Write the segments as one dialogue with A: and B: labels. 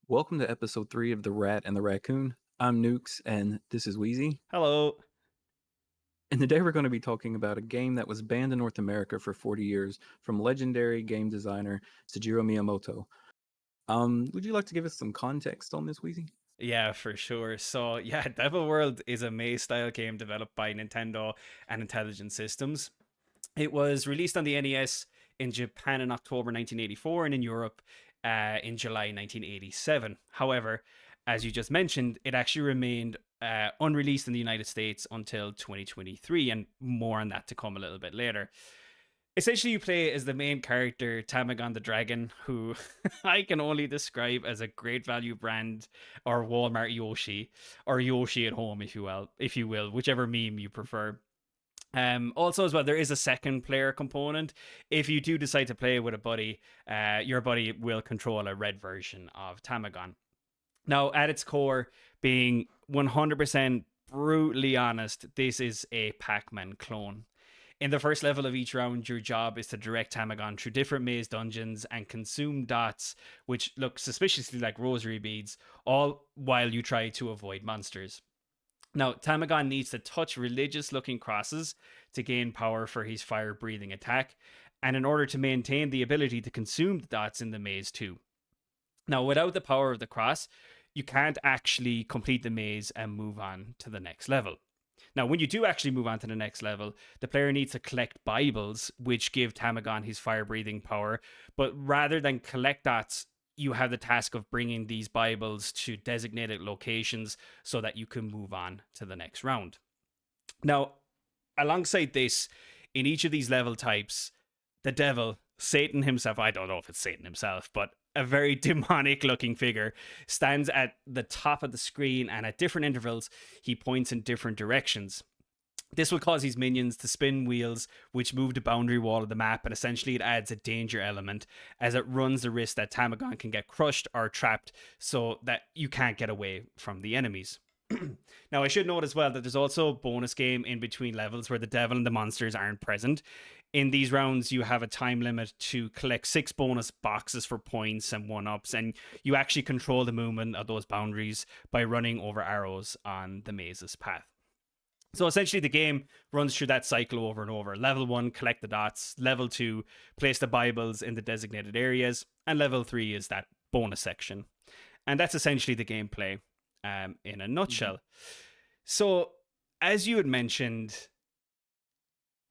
A: Welcome to episode 3 of The Rat and the Raccoon. I'm Nukes, and this is Wheezy.
B: Hello.
A: And today we're going to be talking about a game that was banned in North America for 40 years from legendary game designer Sejiro Miyamoto. Would you like to give us some context on this, Wheezy?
B: Yeah, for sure. So, yeah, Devil World is a maze style game developed by Nintendo and Intelligent Systems. It was released on the NES in Japan in October 1984 and in Europe in July 1987. However, as you just mentioned, it actually remained unreleased in the United States until 2023, and more on that to come a little bit later. Essentially, you play as the main character, Tamagon the Dragon, who I can only describe as a great value brand or Walmart Yoshi, or Yoshi at home, if you will, whichever meme you prefer. Also, as well, there is a second player component. If you do decide to play with a buddy, your buddy will control a red version of Tamagon. Now, at its core, being 100% brutally honest, this is a Pac-Man clone. In the first level of each round, your job is to direct Tamagon through different maze dungeons and consume dots, which look suspiciously like rosary beads, all while you try to avoid monsters. Now, Tamagon needs to touch religious looking crosses to gain power for his fire breathing attack, and in order to maintain the ability to consume the dots in the maze too. Now, without the power of the cross, you can't actually complete the maze and move on to the next level. Now, when you do actually move on to the next level, the player needs to collect Bibles, which give Tamagon his fire breathing power. But rather than collect dots, you have the task of bringing these Bibles to designated locations so that you can move on to the next round. Now, alongside this, in each of these level types, the devil, Satan himself, I don't know if it's Satan himself, but a very demonic looking figure, stands at the top of the screen, and at different intervals, he points in different directions. This will cause these minions to spin wheels, which move the boundary wall of the map, and essentially it adds a danger element as it runs the risk that Tamagon can get crushed or trapped so that you can't get away from the enemies. Now, I should note as well that there's also a bonus game in between levels where the devil and the monsters aren't present. In these rounds, you have a time limit to collect 6 bonus boxes for points and 1-ups, and you actually control the movement of those boundaries by running over arrows on the maze's path. So essentially, the game runs through that cycle over and over. Level 1, collect the dots. Level 2, place the Bibles in the designated areas. And level 3 is that bonus section. And that's essentially the gameplay in a
A: Mhm.
B: nutshell. So, as you had mentioned,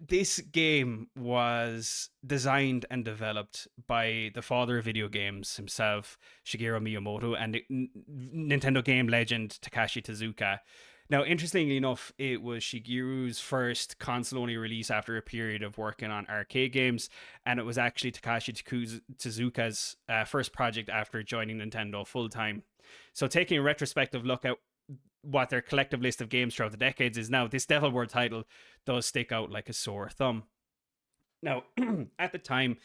B: this game was designed and developed by the father of video games himself, Shigeru Miyamoto, and Nintendo game legend Takashi Tezuka. Now, interestingly enough, it was Shigeru's first console only release after a period of working on arcade games, and it was actually Tezuka's first project after joining Nintendo full time. So, taking a retrospective look at what their collective list of games throughout the decades is now, this Devil World title does stick out like a sore thumb. Now, at the time,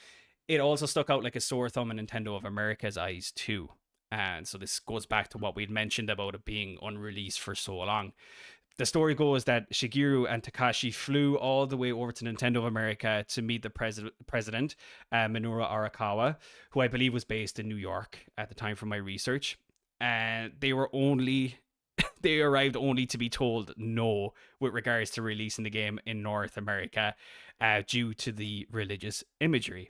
B: it also stuck out like a sore thumb in Nintendo of America's eyes too. And so this goes back to what we'd mentioned about it being unreleased for so long. The story goes that Shigeru and Takashi flew all the way over to Nintendo of America to meet the president, Minoru Arakawa, who I believe was based in New York at the time from my research. And they arrived only to be told no with regards to releasing the game in North America due to the religious imagery.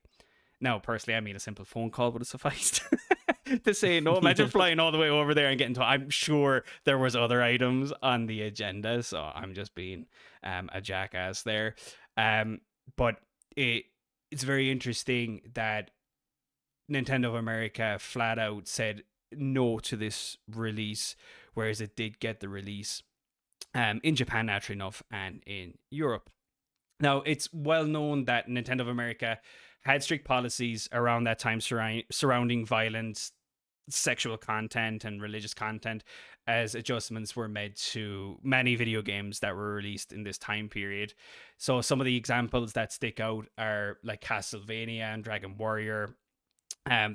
B: Now, personally, I mean, a simple phone call would have sufficed to say no. Imagine flying all the way over there and getting to. I'm sure there was other items on the agenda, so I'm just being a jackass there. Um, but it's very interesting that Nintendo of America flat out said no to this release, whereas it did get the release in Japan, naturally enough, and in Europe. Now, it's well known that Nintendo of America had strict policies around that time surrounding violence, sexual content, and religious content, as adjustments were made to many video games that were released in this time period. So, some of the examples that stick out are like Castlevania and Dragon Warrior.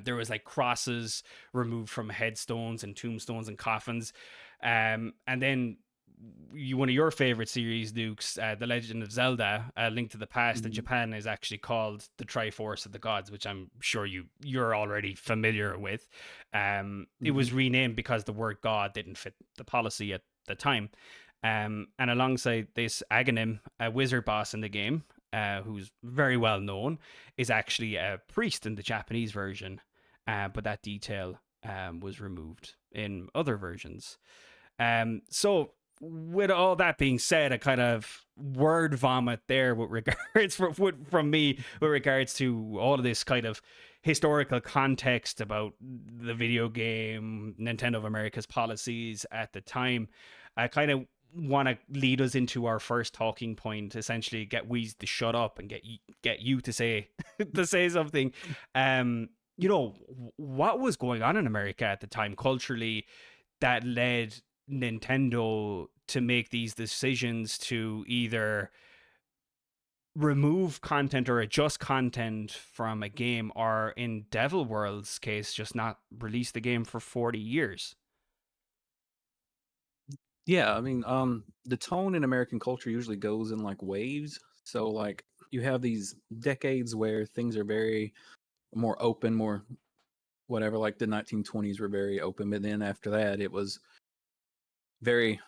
B: There was like crosses removed from headstones and tombstones and coffins. And then one of your favorite series, Dukes, The Legend of Zelda, Link to the Past in
A: Mhm,
B: Japan is actually called the Triforce of the Gods, which I'm sure you're already familiar with. It
A: mhm.
B: was renamed because the word God didn't fit the policy at the time. And alongside this, Aghanim, a wizard boss in the game, who's very well known, is actually a priest in the Japanese version, but that detail was removed in other versions. So with all that being said, a kind of word vomit there with regards from me with regards to all of this kind of historical context about the video game, Nintendo of America's policies at the time. I kind of want to lead us into our first talking point, essentially get Weez to shut up and get you to say to say something. What was going on in America at the time culturally that led Nintendo to make these decisions to either remove content or adjust content from a game, or in Devil World's case, just not release the game for 40 years.
A: Yeah, I mean, the tone in American culture usually goes in like waves. So like you have these decades where things are very more open, more whatever. Like the 1920s were very open, but then after that, it was very,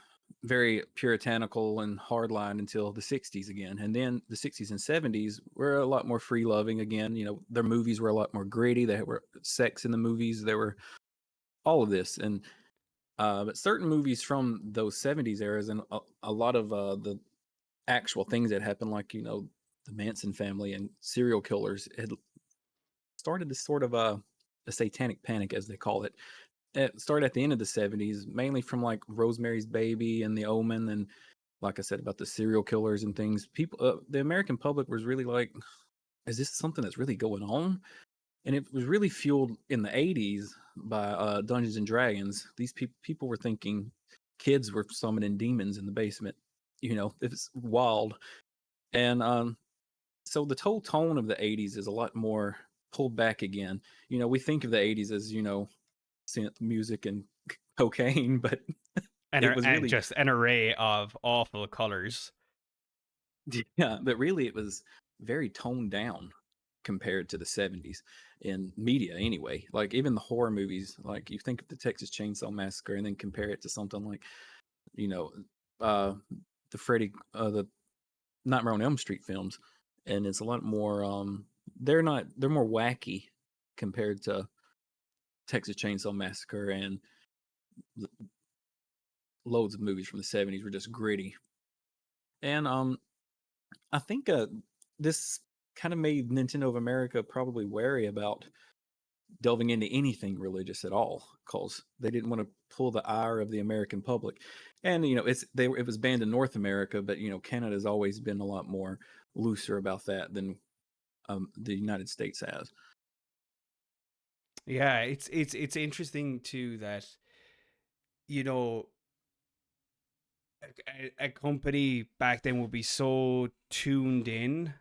A: very puritanical and hardline until the 60s again. And then the 60s and 70s were a lot more free loving again. You know, their movies were a lot more gritty. They were sex in the movies. There were all of this. And but certain movies from those 70s eras and a lot of the actual things that happened, like, you know, the Manson family and serial killers had started this sort of a satanic panic, as they call it. It started at the end of the 70s, mainly from like Rosemary's Baby and The Omen, and like I said about the serial killers and things. People, the American public was really like, "Is this something that's really going on?" And it was really fueled in the 80s by Dungeons and Dragons. These people were thinking kids were summoning demons in the basement. You know, it's wild. And so the whole tone of the 80s is a lot more pulled back again. You know, we think of the 80s as, you know, synth music and cocaine, but it was
B: And
A: really,
B: just an array of awful colors.
A: yeah, but really it was very toned down compared to the 70s in media anyway. Like even the horror movies, like you think of the Texas Chainsaw Massacre and then compare it to something like, you know, uh the Nightmare on Elm Street films, and it's a lot more they're more wacky compared to Texas Chainsaw Massacre, and loads of movies from the 70s were just gritty. And I think this kind of made Nintendo of America probably wary about delving into anything religious at all, because they didn't want to pull the ire of the American public. And you know, it was banned in North America, but you know, Canada's always been a lot more looser about that than the United States has.
B: Yeah, it's interesting too that you know a company back then would be so tuned in,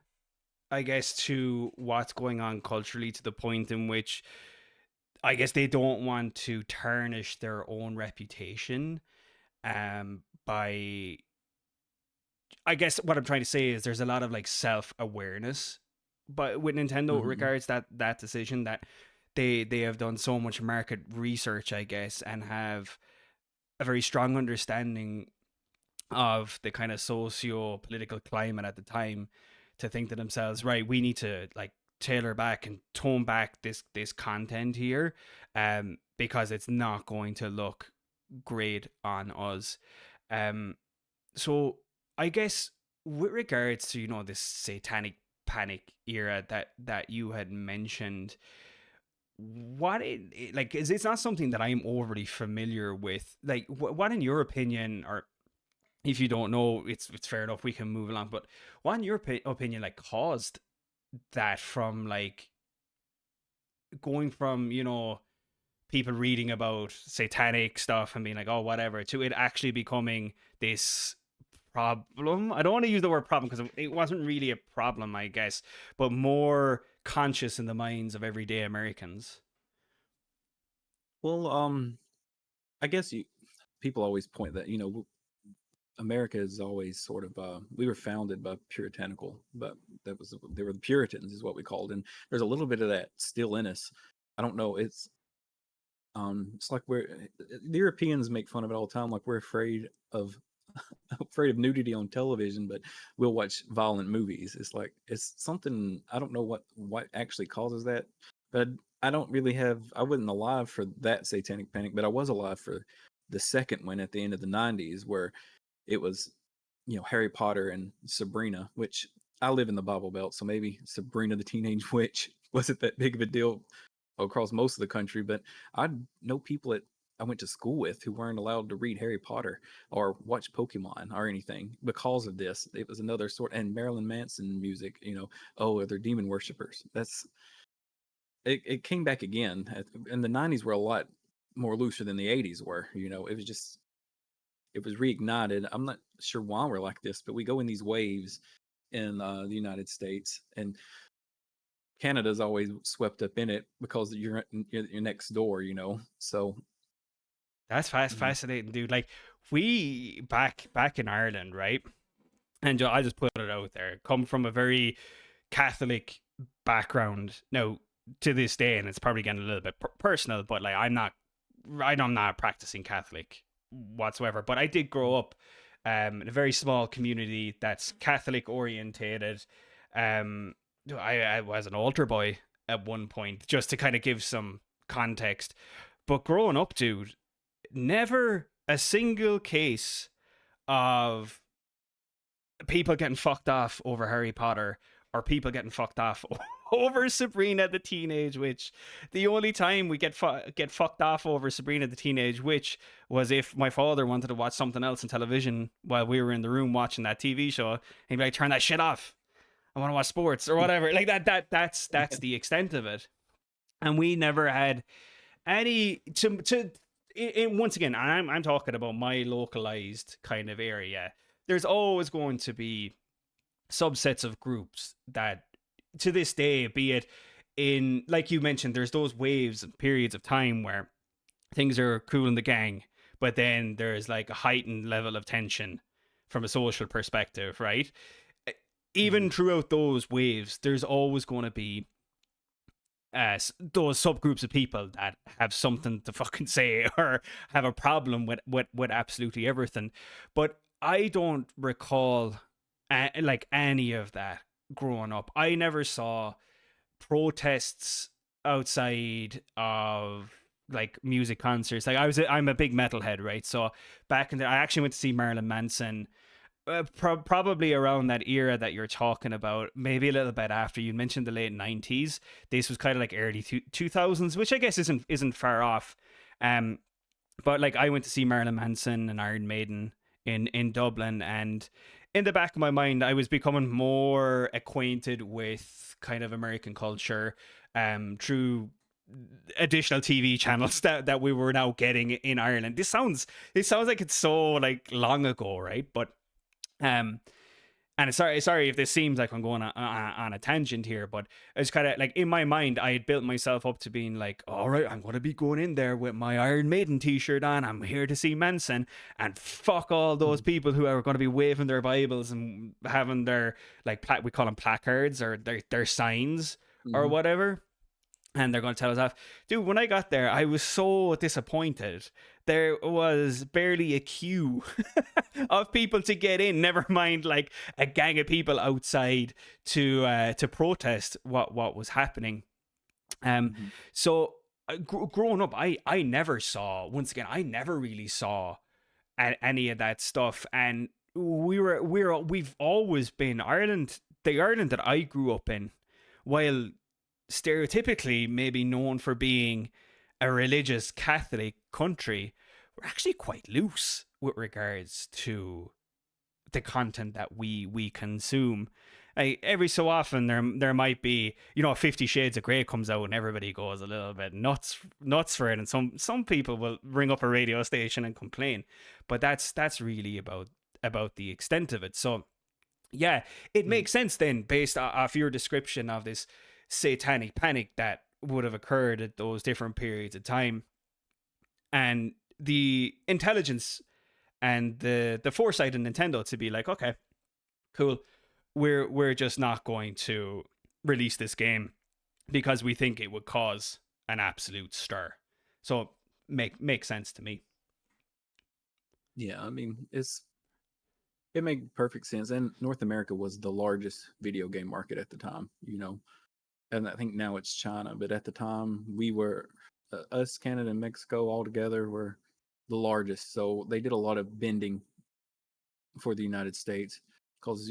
B: I guess, to what's going on culturally to the point in which I guess they don't want to tarnish their own reputation by I guess what I'm trying to say is there's a lot of like self-awareness but with Nintendo
A: Hmm.
B: regards that decision that they have done so much market research, I guess, and have a very strong understanding of the kind of socio-political climate at the time to think to themselves, right, we need to like tailor back and tone back this content here because it's not going to look great on us. Um so I guess with regards to this satanic panic era that you had mentioned, like is it's not something that I'm overly familiar with. Like what in your opinion, or if you don't know, it's fair enough, we can move along, but what in your opinion like caused that from like going from people reading about satanic stuff and being like, oh, whatever, to it actually becoming this problem? I don't want to use the word problem because it wasn't really a problem, I guess, but more conscious in the minds of everyday Americans.
A: Well, I guess people always point that, you know, America is always sort of we were founded by puritanical, but they were the Puritans is what we called, and there's a little bit of that still in us. I don't know. It's like the Europeans make fun of it all the time, like we're afraid of afraid of nudity on television, but we'll watch violent movies. It's like it's something I don't know what actually causes that, but I don't really have. I wasn't alive for that satanic panic, but I was alive for the second one at the end of the '90s, where it was, Harry Potter and Sabrina, which I live in the Bible Belt, so maybe Sabrina the Teenage Witch wasn't that big of a deal across most of the country, but I know people that I went to school with who weren't allowed to read Harry Potter or watch Pokemon or anything because of this. It was another sort, and Marilyn Manson music, oh, they're demon worshippers. It came back again. And the '90s were a lot more looser than the '80s were. It was reignited. I'm not sure why we're like this, but we go in these waves in the United States, and Canada's always swept up in it because you're next door, So
B: That's
A: mm,
B: fascinating, dude. Like we back in Ireland, right? And I just put it out there. Come from a very Catholic background. Now, to this day, and it's probably getting a little bit personal, but like I'm not a practicing Catholic whatsoever. But I did grow up in a very small community that's Catholic orientated. Um, I was an altar boy at one point, just to kind of give some context. But growing up, dude, never a single case of people getting fucked off over Harry Potter or people getting fucked off over Sabrina the Teenage Witch. The only time we get fucked off over Sabrina the Teenage Witch was if my father wanted to watch something else on television while we were in the room watching that TV show. He'd be like, "Turn that shit off. I want to watch sports or whatever." Like that's the extent of it. And we never had any once again, I'm talking about my localized kind of area. There's always going to be subsets of groups that to this day, be it in, like you mentioned, there's those waves and periods of time where things are cool in the gang, but then there's like a heightened level of tension from a social perspective, right? Even
A: mhm,
B: throughout those waves, there's always going to be those subgroups of people that have something to fucking say or have a problem with absolutely everything. But I don't recall like any of that growing up. I never saw protests outside of like music concerts. Like I'm a big metalhead, right? So back in I actually went to see Marilyn Manson probably around that era that you're talking about, maybe a little bit after. You mentioned the late '90s. This was kind of like early 2000s, which I guess isn't far off. Um, but like I went to see Marilyn Manson and Iron Maiden in Dublin, and in the back of my mind, I was becoming more acquainted with kind of American culture, through additional TV channels that we were now getting in Ireland. This sounds like it's so like long ago, right? But um, and sorry if this seems like I'm going on a tangent here, but it's kind of like in my mind, I had built myself up to being like, all right, I'm going to be going in there with my Iron Maiden t-shirt on. I'm here to see Manson, and fuck all those
A: mhm,
B: people who are going to be waving their Bibles and having their like we call them placards or their signs or
A: mhm.
B: whatever, and they're going to tell us off. Dude, when I got there, I was so disappointed. There was barely a queue of people to get in. Never mind, like a gang of people outside to protest what was happening. Um,
A: Mhm.
B: so growing up, I never saw. Once again, I never really saw any of that stuff, and we've always been Ireland. The Ireland that I grew up in, while stereotypically maybe known for being a religious Catholic country, we're actually quite loose with regards to the content that we consume. Every so often there might be, 50 Shades of Grey comes out and everybody goes a little bit nuts for it, and some people will ring up a radio station and complain, but that's really about the extent of it. So yeah, it
A: Mhm.
B: makes sense then, based off your description of this satanic panic that would have occurred at those different periods of time, and the intelligence and the foresight in Nintendo to be like, okay, cool, we're just not going to release this game because we think it would cause an absolute stir. So makes sense to me.
A: Yeah, I mean, it made perfect sense. And North America was the largest video game market at the time, and I think now it's China. But at the time, we were us, Canada, and Mexico all together were the largest. So they did a lot of bending for the United States because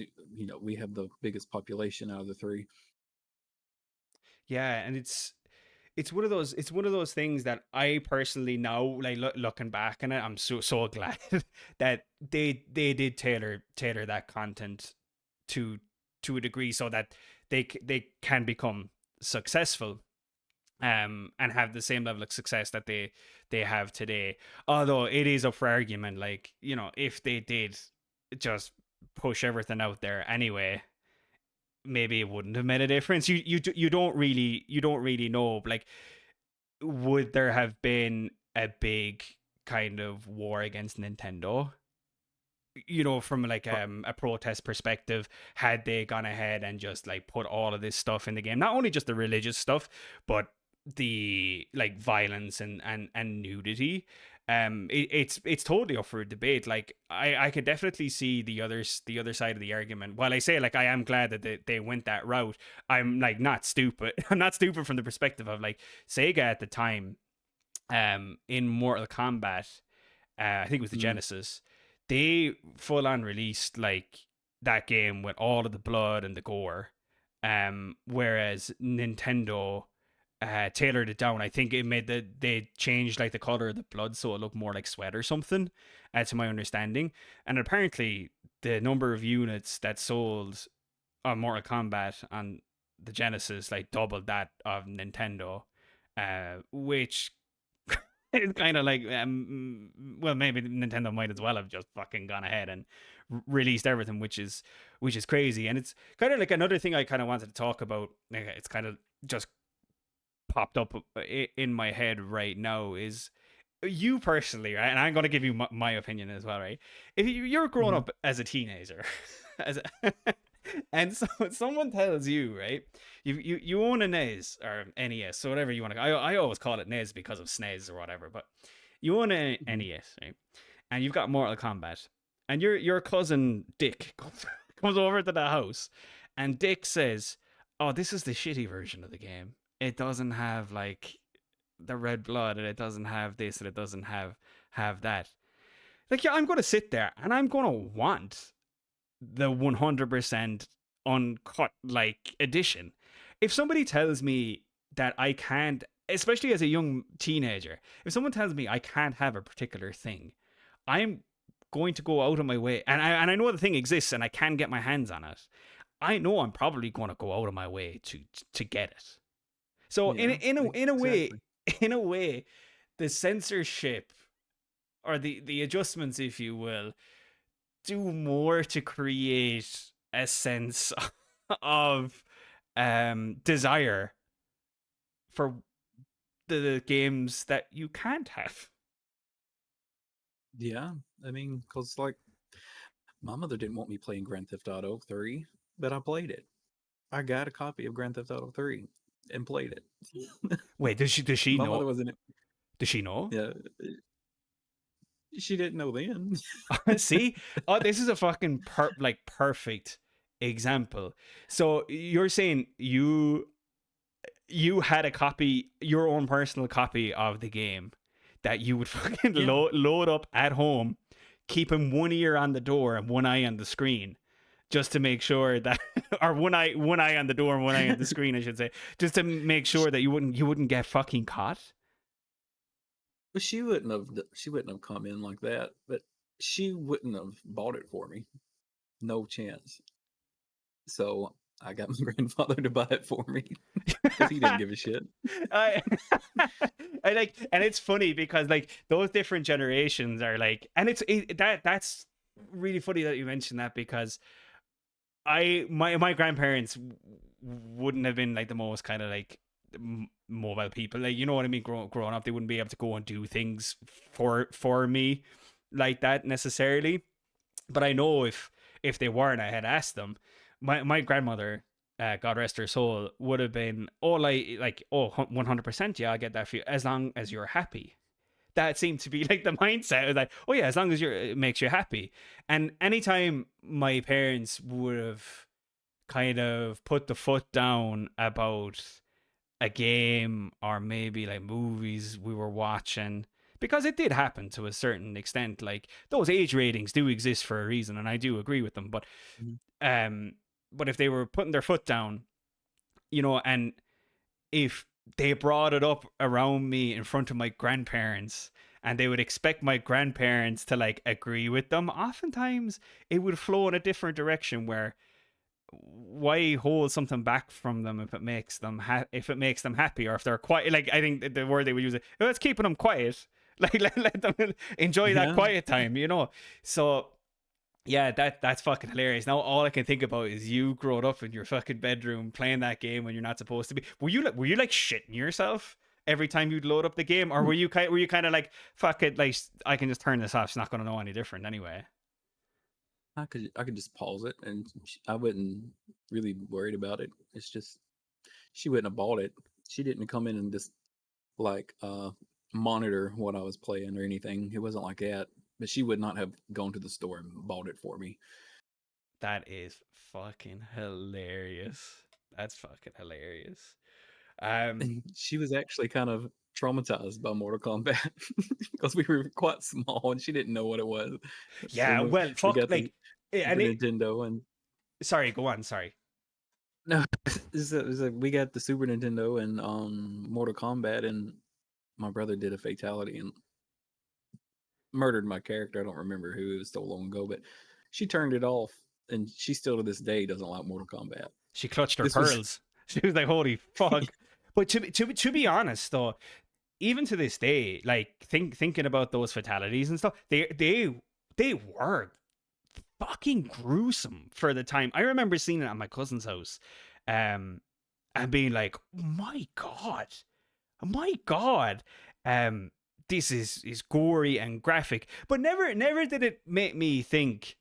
A: we have the biggest population out of the three.
B: Yeah, and it's one of those things that I personally now, like, looking back on it, I'm so glad that they did tailor that content to a degree so that they can become successful, and have the same level of success that they have today. Although it is up for argument, like, if they did just push everything out there anyway, maybe it wouldn't have made a difference. You don't really know. Like, would there have been a big kind of war against Nintendo? From like a protest perspective, had they gone ahead and just like put all of this stuff in the game, not only just the religious stuff, but the like violence and nudity. It's totally up for debate. Like, I could definitely see the other side of the argument. While I say, like, I am glad that they went that route, I'm like not stupid. I'm not stupid from the perspective of, like, Sega at the time, in Mortal Kombat, I think it was the
A: Mm,
B: Genesis, they full on released like that game with all of the blood and the gore. Whereas Nintendo tailored it down. I think they changed like the color of the blood so it looked more like sweat or something, to my understanding. And apparently the number of units that sold on Mortal Kombat on the Genesis like doubled that of Nintendo, which it's kind of like, well, maybe Nintendo might as well have just fucking gone ahead and released everything, which is crazy. And it's kind of like another thing I kind of wanted to talk about. It's kind of just popped up in my head right now, is you personally, right? And I'm going to give you my opinion as well, right? If you're growing
A: mhm,
B: up as a teenager, as a, and so someone tells you, right, you own a NES or NES, so whatever you want to. I always call it NES because of SNES or whatever, but you own a
A: mhm.
B: NES, right? And you've got Mortal Kombat, and your cousin Dick comes over to the house, and Dick says, "Oh, this is the shitty version of the game. It doesn't have like the red blood, and it doesn't have this, and it doesn't have that." Like, yeah, I'm gonna sit there and I'm gonna want the 100% uncut like edition. If somebody tells me that I can't, especially as a young teenager, if someone tells me I can't have a particular thing, I'm going to go out of my way, and I know the thing exists and I can get my hands on it. I know I'm probably going to go out of my way to get it. So in a,
A: Yeah,
B: in a in a way,
A: exactly.
B: in a way, the censorship, or the adjustments, if you will, do more to create a sense of desire for the games that you can't have.
A: Yeah, I mean, because like my mother didn't want me playing Grand Theft Auto 3, but I played it. I got a copy of Grand Theft Auto 3 and played it.
B: Wait, does she
A: My
B: know?
A: mother wasn't.
B: Does she know?
A: Yeah, she didn't know then.
B: See, oh, this is a fucking perfect example. So you're saying you had a copy, your own personal copy of the game, that you would fucking
A: Yeah,
B: load up at home, keeping one ear on the door and one eye on the screen, just to make sure that, or one eye on the door and one eye on the screen, I should say, just to make
A: Sh-
B: sure that you wouldn't get fucking caught.
A: but she wouldn't have come in like that. But she wouldn't have bought it for me. No chance. So I got my grandfather to buy it for me because he didn't give a shit.
B: I, I like, and it's funny because like those different generations are like, and that's really funny that you mentioned that, because my grandparents wouldn't have been like the most kind of like mobile people, like, you know what I mean. Growing up, they wouldn't be able to go and do things for me. like that necessarily, but I know if they weren't, I had asked them. My grandmother, God rest her soul, would have been all like, oh, 100%, yeah, I get that for you, as long as you're happy. That seemed to be like the mindset of like, oh yeah, as long as it makes you happy. And anytime my parents would have kind of put the foot down about a game or maybe like movies we were watching, because it did happen to a certain extent, like those age ratings do exist for a reason, and I do agree with them,
A: Mhm.
B: um but if they were putting their foot down, and if they brought it up around me in front of my grandparents, and they would expect my grandparents to like agree with them, oftentimes it would flow in a different direction where, why hold something back from them if it makes them if it makes them happy, or if they're quiet, like I think the word they would use is, "Oh, it's keeping them quiet." Like let them enjoy that
A: Yeah.
B: quiet time. So yeah, that's fucking hilarious. Now all I can think about is you growing up in your fucking bedroom playing that game when you're not supposed to be. Were you like shitting yourself every time you'd load up the game, or were you kind of like, fuck it, like I can just turn this off, it's not going to know any different anyway?
A: I could just pause it, and I wasn't really worried about it. It's just she wouldn't have bought it. She didn't come in and just like monitor what I was playing or anything. It wasn't like that. But she would not have gone to the store and bought it for me.
B: That is fucking hilarious. That's fucking hilarious. Um,
A: And she was actually kind of traumatized by Mortal Kombat because we were quite small and she didn't know what it was.
B: yeah,
A: When
B: well,
A: we
B: fuck,
A: got the
B: like,
A: Super
B: and it.
A: Nintendo and
B: Sorry, go on. Sorry.
A: no, we got the Super Nintendo and Mortal Kombat, and my brother did a fatality and murdered my character. I don't remember who, it was so long ago, but she turned it off, and she still to this day doesn't like Mortal Kombat.
B: She clutched her
A: This was
B: pearls. She was like, "Holy fuck!" But to be honest, though, even to this day, like thinking about those fatalities and stuff, they were fucking gruesome for the time. I remember seeing it at my cousin's house, um, and being like, my god, um, this is gory and graphic, but never did it make me think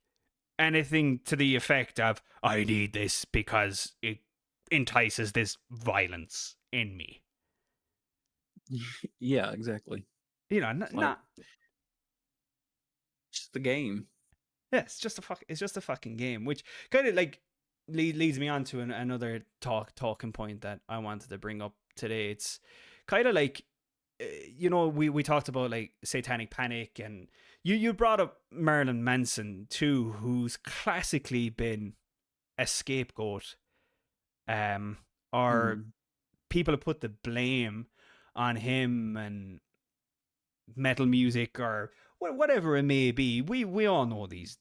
B: anything to the effect of, I need this because it entices this violence in me.
A: yeah, exactly. Like
B: Not.
A: just the game.
B: Yeah, it's just a fucking game, which kind of like leads me on to another talking point that I wanted to bring up today. It's kind of like, we talked about like Satanic Panic, and you brought up Marilyn Manson too, who's classically been a scapegoat, um or
A: Mhm.
B: people have put the blame on him and metal music or whatever it may be. We all know these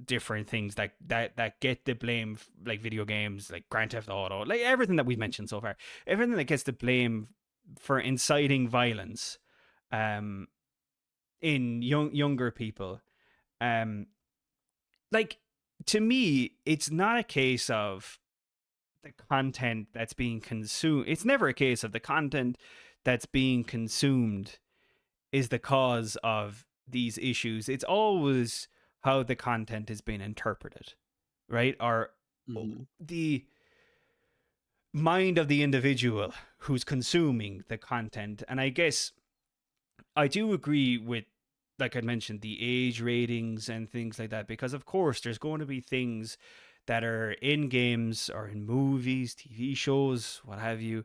B: different things that get the blame, like video games, like Grand Theft Auto, like everything that we've mentioned so far, everything that gets the blame for inciting violence, um, in younger people. Um, like, to me, it's not a case of the content that's being consumed. It's never a case of the content that's being consumed is the cause of these issues. It's always how the content is being interpreted, right? Or
A: Mhm.
B: the mind of the individual who's consuming the content. And I guess I do agree with, like I mentioned, the age ratings and things like that, because of course there's going to be things that are in games or in movies, TV shows, what have you,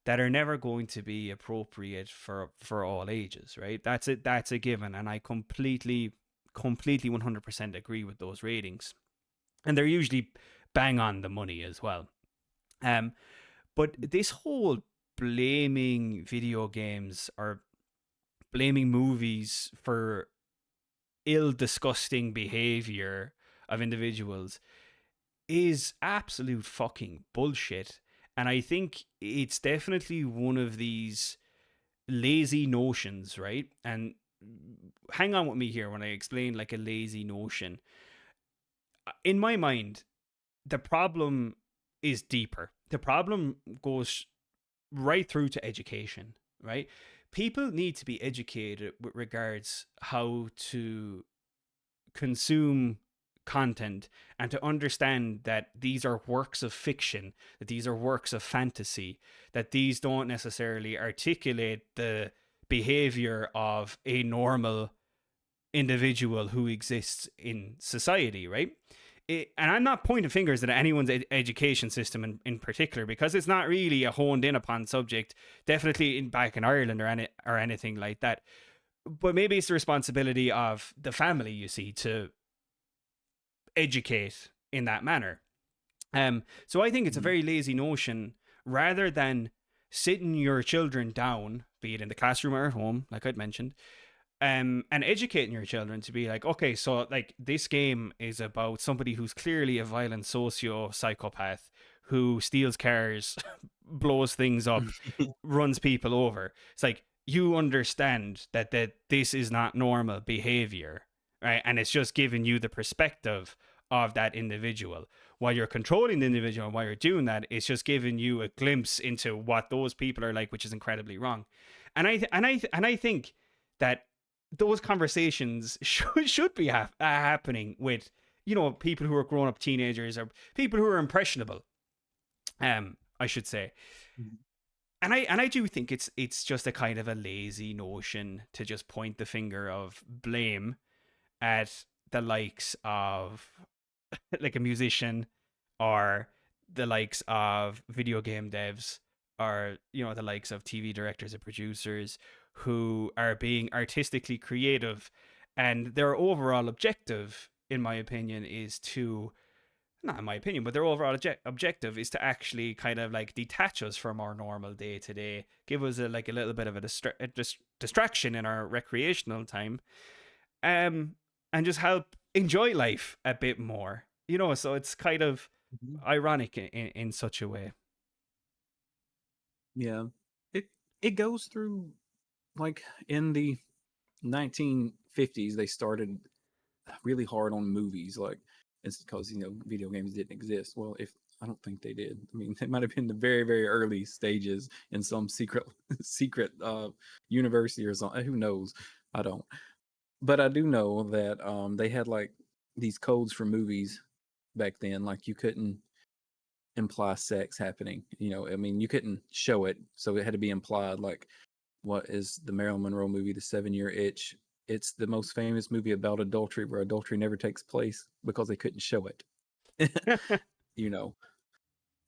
B: that are never going to be appropriate for all ages, right? That's a given, and I completely 100% agree with those ratings, and they're usually bang on the money as well. Um, but this whole blaming video games or blaming movies for ill, disgusting behavior of individuals is absolute fucking bullshit. And I think it's definitely one of these lazy notions, right? And hang on with me here when I explain like a lazy notion. In my mind, the problem is deeper. The problem goes right through to education, right? people need to be educated with regards how to consume content and to understand that these are works of fiction, that these are works of fantasy, that these don't necessarily articulate the behavior of a normal individual who exists in society, right? And I'm not pointing fingers at anyone's education system in particular, because it's not really a honed in upon subject, definitely back in Ireland or anything like that. But maybe it's the responsibility of the family, you see, to educate in that manner. So I think it's a
A: Mhm.
B: very lazy notion, rather than sitting your children down, be it in the classroom or at home, like I'd mentioned, and educating your children to be like, okay, so like this game is about somebody who's clearly a violent socio psychopath who steals cars, blows things up, runs people over. It's like, you understand that this is not normal behavior, right? And it's just giving you the perspective of that individual. While you're controlling the individual, while you're doing that, it's just giving you a glimpse into what those people are like, which is incredibly wrong. And I think that those conversations should be happening with, people who are grown up teenagers, or people who are impressionable, I should say.
A: Mhm.
B: And I do think it's just a kind of a lazy notion to just point the finger of blame at the likes of like a musician, or the likes of video game devs, or the likes of TV directors and producers who are being artistically creative, and their overall objective, in my opinion, is to, not in my opinion, but their overall objective is to actually kind of like detach us from our normal day to day, give us a little bit of a distraction in our recreational time, um, and just help enjoy life a bit more. So it's kind of
A: Mhm.
B: ironic in such a way.
A: Yeah. It it goes through, like, in the 1950s they started really hard on movies, like, it's because video games didn't exist. Well, if I don't think they did. I mean, they might have been the very, very early stages in some secret secret university or something. Who knows? I don't. But I do know that they had like these codes for movies back then. Like, you couldn't imply sex happening. I mean, you couldn't show it, so it had to be implied. Like, what is the Marilyn Monroe movie, The 7 Year Itch? It's the most famous movie about adultery where adultery never takes place because they couldn't show it. you know.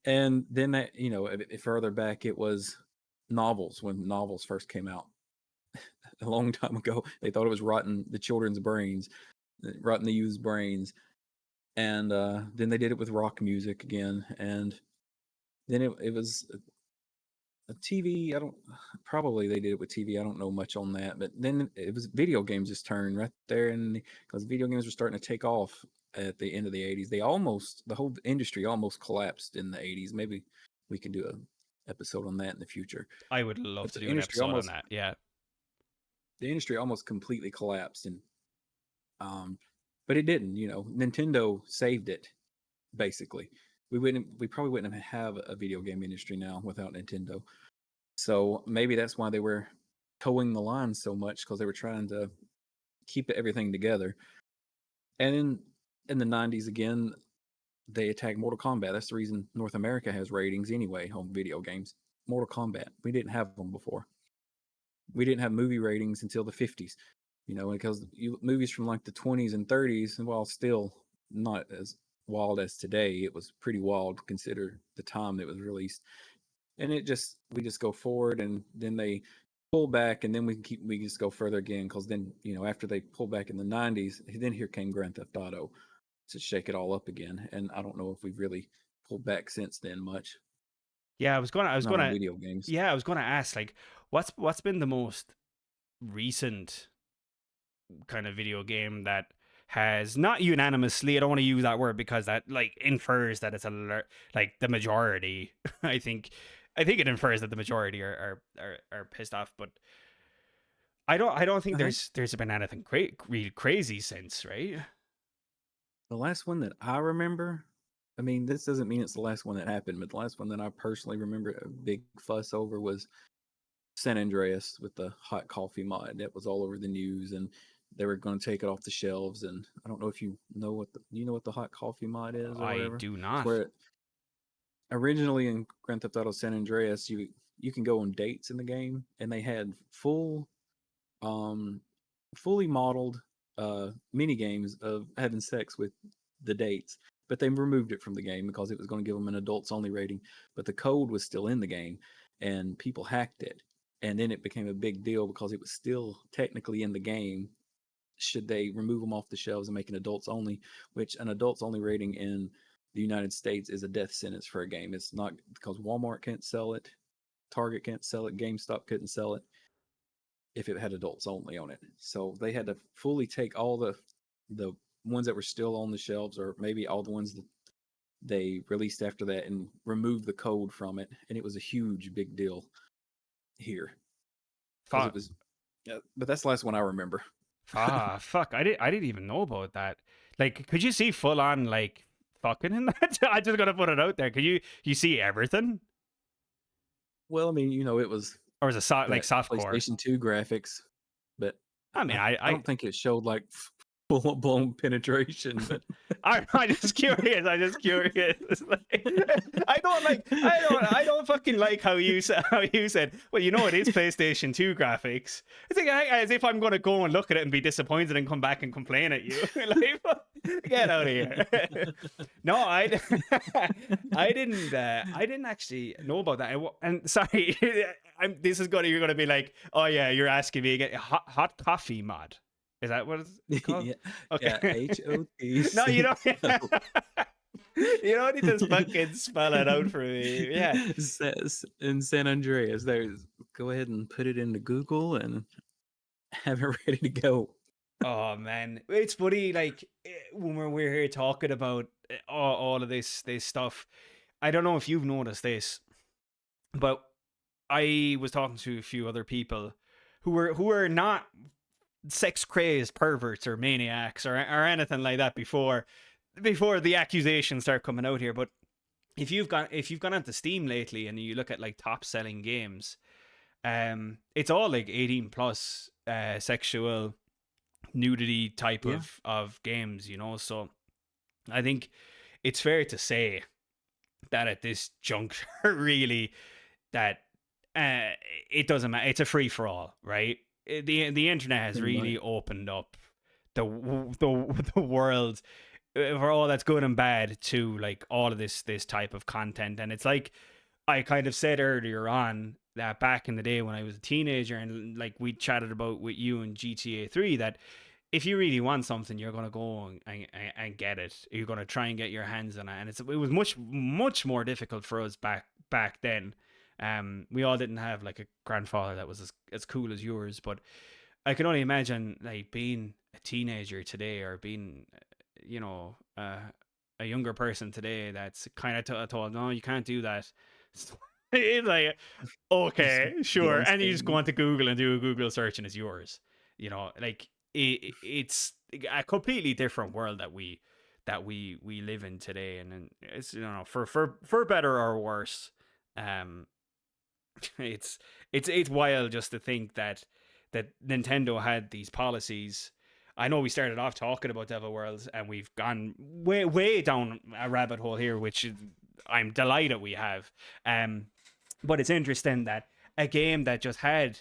A: And then that, further back, it was novels. When novels first came out a long time ago, they thought it was rotting the children's brains, rotting the youth's brains. And then they did it with rock music again. And then it was a TV. I don't, probably they did it with TV. I don't know much on that, but then it was video games just turned right there, and because video games were starting to take off at the end of the 80s, the whole industry almost collapsed in the 80s. Maybe we can do a episode on that in the future.
B: I would love
A: But
B: to do an episode on that. Yeah.
A: the industry almost completely collapsed, and um, but it didn't. Nintendo saved it basically. We probably wouldn't have a video game industry now without Nintendo. So maybe that's why they were towing the line so much, because they were trying to keep everything together. And in the 90s again, they attacked Mortal Kombat. That's the reason North America has ratings anyway on video games. Mortal Kombat. We didn't have them before. We didn't have movie ratings until the 50s. Because movies from like the 20s and 30s, and while still not as wild as today, it was pretty wild to consider the time that it was released. And we just go forward, and then they pull back, and then we just go further again, because then after they pull back in the 90s, then here came Grand Theft Auto to shake it all up again. And I don't know if we've really pulled back since then much.
B: Yeah,
A: Not on video games.
B: I was gonna ask, like, what's been the most recent kind of video game that has, not unanimously, I don't want to use that word because that like infers that it's like the majority. I think it infers that the majority are pissed off, but I don't think
A: I think
B: there's been anything really crazy since, right?
A: the last one that I remember, I mean, this doesn't mean it's the last one that happened, but the last one that I personally remember a big fuss over was San Andreas with the hot coffee mod. That was all over the news, and they were going to take it off the shelves. And I don't know if you know what the hot coffee mod is or
B: I
A: whatever.
B: do
A: It's
B: not.
A: where originally in Grand Theft Auto San Andreas, you can go on dates in the game, and they had um, fully modeled mini games of having sex with the dates. But they removed it from the game because it was going to give them an adults only rating. But the code was still in the game, and people hacked it. And then it became a big deal because it was still technically in the game. Should they remove them off the shelves and make an adults only, which an adults only rating in the United States is a death sentence for a game. It's not because Walmart can't sell it, Target can't sell it, GameStop couldn't sell it if it had adults only on it. So they had to fully take all the ones that were still on the shelves, or maybe all the ones that they released after that, and remove the code from it. And it was a huge big deal here because it
B: Fuck.
A: was. But that's the last one I remember.
B: Fuck. I didn't even know about that. Like, could you see full on like fucking in that? I just gotta put it out there. Could you see everything,
A: Well, I mean, it was
B: or is it like
A: that
B: soft core?
A: PlayStation 2 graphics, but
B: I mean,
A: I don't think it showed like full blown penetration. But
B: I'm just curious. I'm just curious. It's like, I don't fucking like how you said. Well, it is PlayStation 2 graphics. It's like as if I'm gonna go and look at it and be disappointed and come back and complain at you. Like, get out of here. No, I didn't actually know about that. And sorry, you're gonna be like, oh yeah, you're asking me again. Hot coffee mod. Is that what it's called?
A: yeah,
B: Okay.
A: yeah,
B: No, you don't.
A: HOTCO.
B: You don't need to fucking spell it out for me. Yeah.
A: Says in San Andreas. There's Go ahead and put it into Google and have it ready to go.
B: Oh man, it's funny. Like when we're here talking about all of this stuff. I don't know if you've noticed this, but I was talking to a few other people who are not sex crazed perverts or maniacs or anything like that before the accusations start coming out here. But if you've gone onto Steam lately and you look at like top selling games, it's all like 18 plus sexual nudity type
A: Yeah,
B: of games, so I think it's fair to say that at this juncture really that uh it doesn't matter, it's a free for all, right? The internet has
A: pretty much.
B: really opened up the world for all that's good and bad to like all of this type of content. And it's like I kind of said earlier on that back in the day when I was a teenager and like we chatted about with you and GTA 3, that if you really want something, you're gonna go and get it. You're gonna try and get your hands on it, and it was much more difficult for us back then. We all didn't have like a grandfather that was as cool as yours, but I can only imagine like being a teenager today, or being, you know, a younger person today that's kind of told, no, you can't do that. It's like,
A: Just
B: okay,
A: get
B: sure,
A: on
B: and you just go
A: Steam.
B: onto Google and do a Google search and it's yours. Like it's a completely different world that we live in today, and it's, for better or worse. Um, it's it's wild just to think that Nintendo had these policies. I know we started off talking about Devil World and we've gone way down a rabbit hole here, which I'm delighted we have. Um, but it's interesting that a game that just had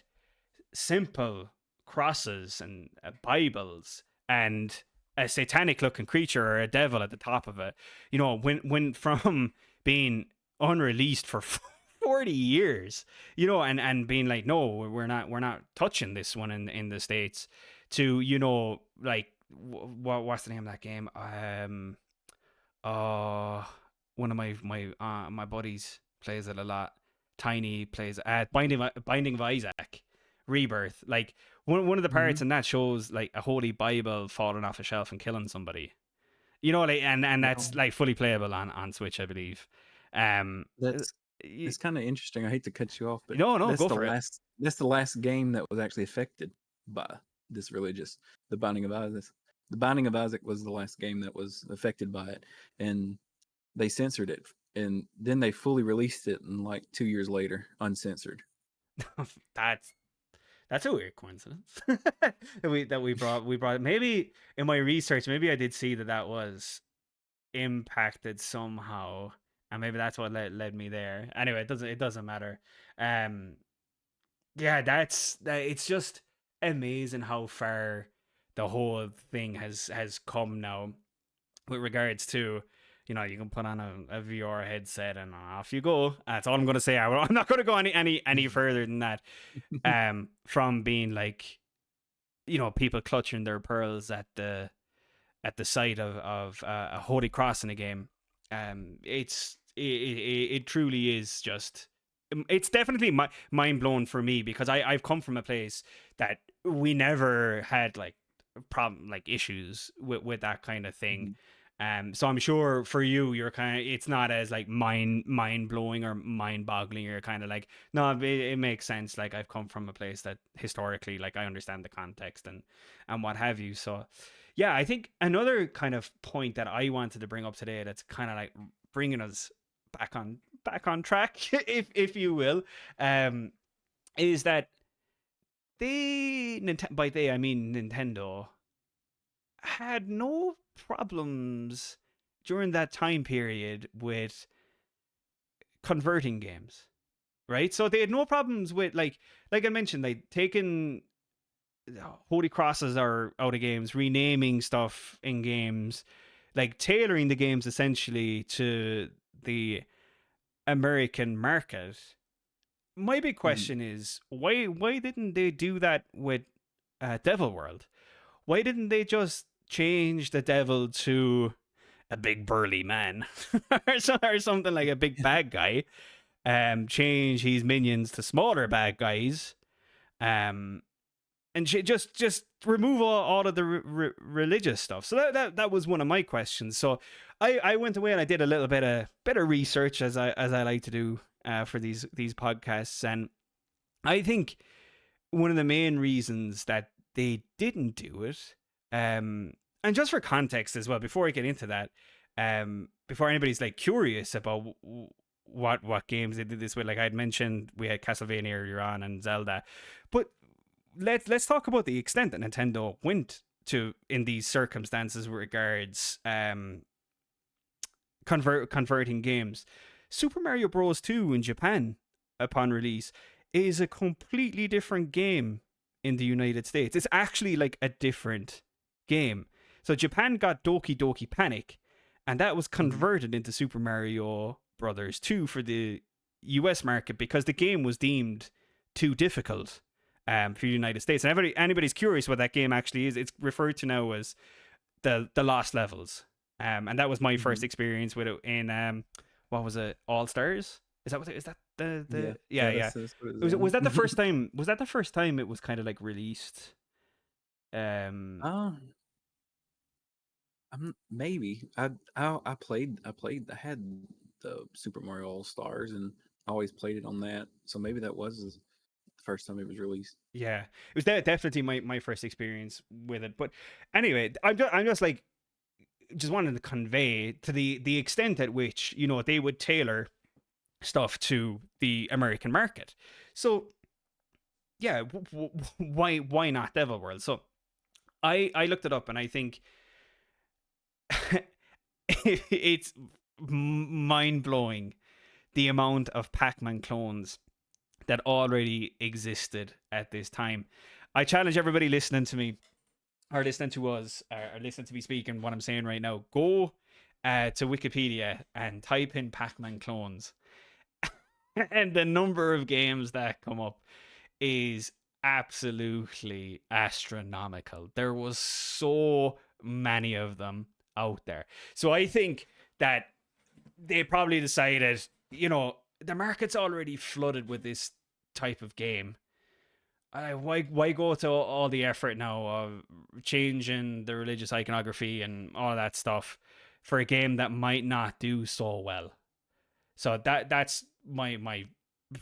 B: simple crosses and Bibles and a satanic looking creature or a devil at the top of it, when from being unreleased for 40 years, and being like, no, we're not touching this one in the States, to, like, what's the name of that game? Uh, One of my buddies plays it a lot. Tiny plays at Binding of Isaac, Rebirth. Like one of the
A: Hmm.
B: parts in that shows like a holy Bible falling off a shelf and killing somebody. Like, and
A: Well,
B: that's like fully playable on Switch, I believe. Um, uh,
A: that's
B: y-
A: it's kind of interesting. I hate to cut you off, but
B: no, go for it.
A: that's the last game that was actually affected by this religious the Binding of Isaac. The Binding of Isaac was the last game that was affected by it, and they censored it, and then they fully released it, and like 2 years later, uncensored.
B: That's that's a weird coincidence that we brought. Maybe in my research, maybe I did see that that was impacted somehow, and maybe that's what led me there. Anyway, it doesn't matter. Um, yeah, it's just amazing how far the whole thing has come now with regards to, you can put on a VR headset and off you go. That's all I'm gonna say. I'm not gonna go any further than that. From being like, people clutching their pearls at the sight of a holy cross in a game. It truly is just. It's definitely mind blown for me, because I've come from a place that we never had like problem, like issues with that kind of thing.
A: Mhm.
B: So I'm sure for you, it's not as like mind blowing or mind boggling. You're kind of like, no, it makes sense. Like, I've come from a place that historically, like, I understand the context and what have you. So yeah, I think another kind of point that I wanted to bring up today, that's kind of like bringing us back on track, if you will, um, is that by they I mean Nintendo, had no problems during that time period with converting games, right? So they had no problems with, like I mentioned, like taking holy crosses are out of games, renaming stuff in games, like tailoring the games essentially to the American market. My big
A: Mhm.
B: question is, why didn't they do that with Devil World? Why didn't they just change the devil to a big burly man, or something, like a big bad guy? Change his minions to smaller bad guys. Um, and just remove all of the religious stuff. So that was one of my questions. So I went away and I did a little bit of research, as I like to do for these podcasts, and I think one of the main reasons that they didn't do it, and just for context as well, before I get into that, before anybody's like curious about what games they did this with, like I'd mentioned, we had Castlevania earlier on and Zelda, but let's talk about the extent that Nintendo went to in these circumstances with regards converting games. Super Mario Bros. 2 in Japan, upon release, is a completely different game in the United States. It's actually like a different game. So Japan got Doki Doki Panic, and that was
A: Mhm.
B: converted into Super Mario Brothers 2 for the US market, because the game was deemed too difficult for the United States. And anybody's curious what that game actually is, it's referred to now as the Lost Levels. And that was my first
A: Mhm.
B: experience with it in what was it, All Stars? Is that the
A: Yeah.
B: yeah,
A: Yeah,
B: yeah.
A: that's what it was
B: Was
A: in.
B: that the first time? Was that the first time it was kind of like released? Um,
A: Um, maybe. I had the Super Mario All Stars, and I always played it on that. So maybe that was the first time it was released.
B: yeah, it was definitely my first experience with it. But anyway, I'm just like, just wanted to convey to the extent at which, they would tailor stuff to the American market. So yeah, why not Devil World? So I looked it up, and I think it's mind blowing the amount of Pac-Man clones that already existed at this time. I challenge everybody listening to me, or listening to us, or listening to me speaking what I'm saying right now. Go to Wikipedia and type in Pac-Man clones, and the number of games that come up is absolutely astronomical. There was so many of them out there. So I think that they probably decided, the market's already flooded with this type of game. Why go to all the effort now of changing the religious iconography and all that stuff for a game that might not do so well? So that's my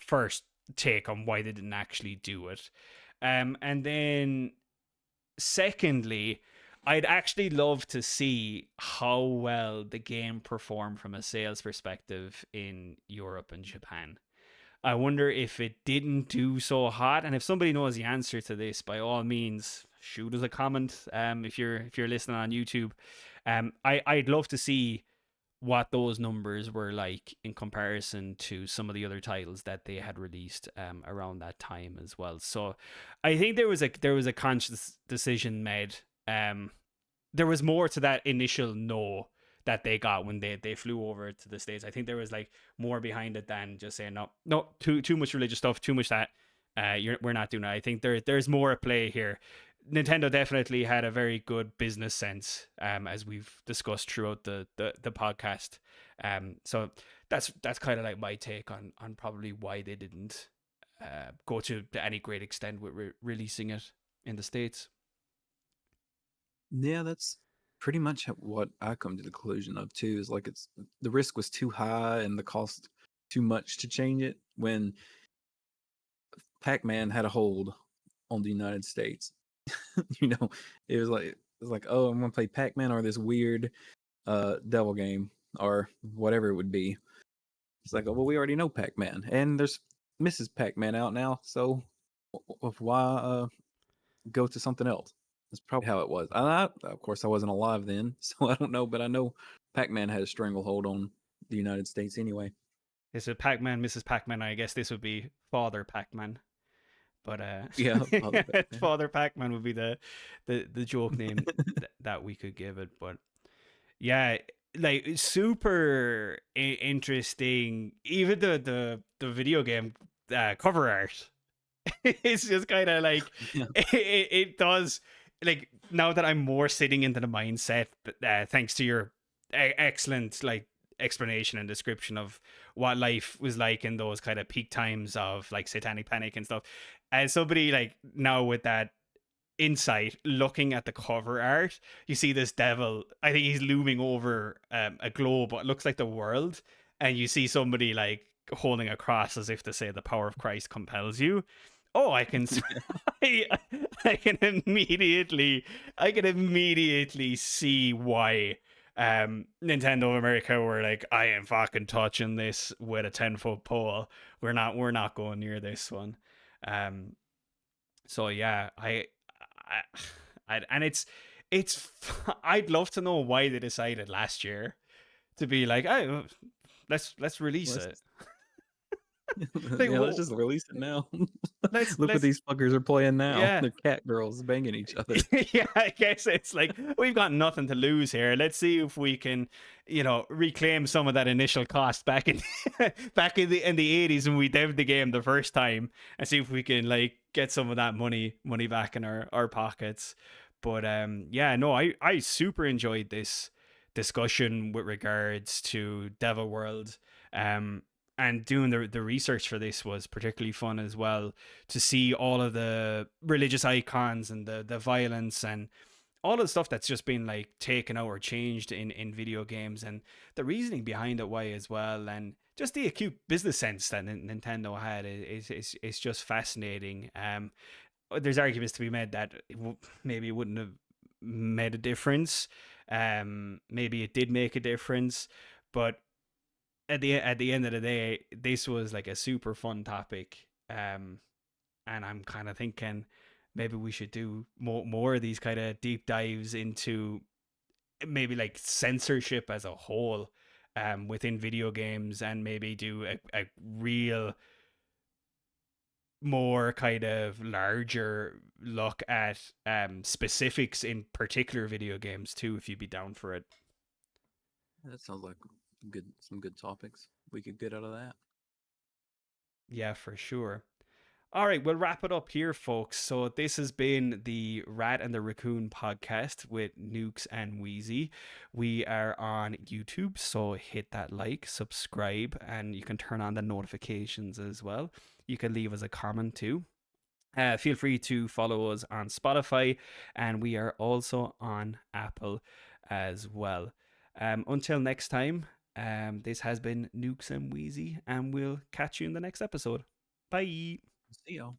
B: first take on why they didn't actually do it. And then secondly, I'd actually love to see how well the game performed from a sales perspective in Europe and Japan. I wonder if it didn't do so hot. And if somebody knows the answer to this, by all means, shoot us a comment. If you're listening on YouTube, I'd love to see what those numbers were like in comparison to some of the other titles that they had released around that time as well. So I think there was a conscious decision made. There was more to that initial no that they got when they flew over to the States. I think there was like more behind it than just saying no, no, too much religious stuff, too much that. We're not doing that. I think there's more at play here. Nintendo definitely had a very good business sense, as we've discussed throughout the podcast. So that's kind of like my take on probably why they didn't go to any great extent with releasing it in the States.
A: Yeah, that's pretty much what I come to the conclusion of too. Is like it's the risk was too high and the cost too much to change it when Pac-Man had a hold on the United States. you know, it was like, oh, I'm gonna play Pac-Man or this weird devil game or whatever it would be. It's like, oh well, we already know Pac-Man, and there's Mrs. Pac-Man out now, so why go to something else? That's probably how it was. Of course, I wasn't alive then, so I don't know, but I know Pac-Man had a stranglehold on the United States anyway.
B: This is Pac-Man, Mrs. Pac-Man. I guess this would be Father Pac-Man. But
A: Yeah, Father Pac-Man.
B: Father Pac-Man would be the joke name that we could give it. But yeah, like super interesting. Even the video game cover art, it's just kind of like
A: Yeah,
B: it does. Like now that I'm more sitting into the mindset, thanks to your excellent like explanation and description of what life was like in those kind of peak times of like satanic panic and stuff, as somebody like now with that insight looking at the cover art, you see this devil, I think he's looming over a globe what looks like the world, and you see somebody like holding a cross as if to say the power of Christ compels you. Oh, I can
A: yeah,
B: I, I can immediately see why Nintendo of America were like, I ain't fucking touching this with a 10-foot pole. We're not going near this one. um so yeah, and it's I'd love to know why they decided last year to be like, oh, let's release
A: let's
B: it. Like,
A: yeah, let's just release it now. Look what
B: let's
A: these fuckers are playing now.
B: yeah.
A: They're cat girls banging each other.
B: Yeah, I guess it's like we've got nothing to lose here. Let's see if we can, reclaim some of that initial cost back in back in the 80s when we devved the game the first time, and see if we can like get some of that money back in our pockets. But yeah, no, I super enjoyed this discussion with regards to Devil World. Um and doing the research for this was particularly fun as well, to see all of the religious icons and the violence and all of the stuff that's just been like taken out or changed in video games, and the reasoning behind it why as well, and just the acute business sense that Nintendo had is just fascinating. There's arguments to be made that maybe it wouldn't have made a difference. Maybe it did make a difference, but at the end of the day, this was like a super fun topic. And I'm kind of thinking maybe we should do more of these kind of deep dives into maybe like censorship as a whole, within video games, and maybe do a real more kind of larger look at specifics in particular video games too, if you'd be down for it.
A: That sounds like some good topics we could get out of that.
B: Yeah, for sure. All right, we'll wrap it up here, folks. So this has been the Rat and the Raccoon podcast with Nukes and Wheezy. We are on YouTube, so hit that like, subscribe, and you can turn on the notifications as well. You can leave us a comment too. Feel free to follow us on Spotify, and we are also on Apple as well. Until next time, this has been Nukes and Wheezy, and we'll catch you in the next episode. Bye.
A: See y'all.